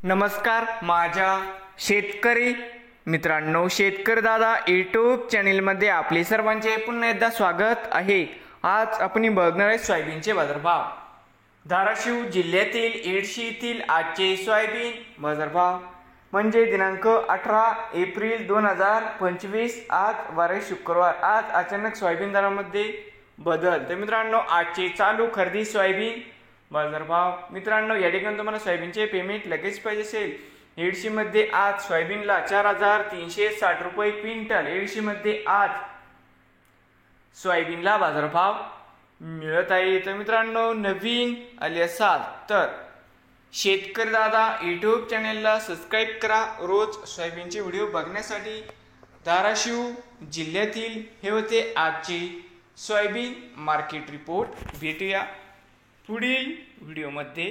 नमस्कार माझ्या शेतकरी मित्रांनो, शेतकरी दादा यूट्यूब चॅनलमध्ये आपले सर्वांचे पुन्हा एकदा स्वागत आहे। आज आपण बघणार आहे सोयाबीनचे बाजारभाव। धाराशिव जिल्ह्यातील येडशी येथील आजचे सोयाबीन बाजारभाव म्हणजे दिनांक 18 एप्रिल 2025। आज वार शुक्रवार। आज अचानक सोयाबीन दरामध्ये बदल। तर मित्रांनो, आजचे चालू खरेदी सोयाबीन बाजारभाव। मित्रांनो, या ठिकाणी तुम्हाला सोयाबीनचे पेमेंट लगेच पाहिजे असेल, येडशी मध्ये आज सोयाबीनला 4360 रुपये क्विंटल। येडशी मध्ये आज सोयाबीनला बाजारभाव मिळत आहे। तर मित्रांनो, नवीन आले असाल तर शेतकरी दादा यूट्यूब चॅनलला सबस्क्राईब करा रोज सोयाबीनचे व्हिडिओ बघण्यासाठी। धाराशिव जिल्ह्यातील हे होते आजचे सोयाबीन मार्केट रिपोर्ट। भेटूया पुढील व्हिडिओमध्ये।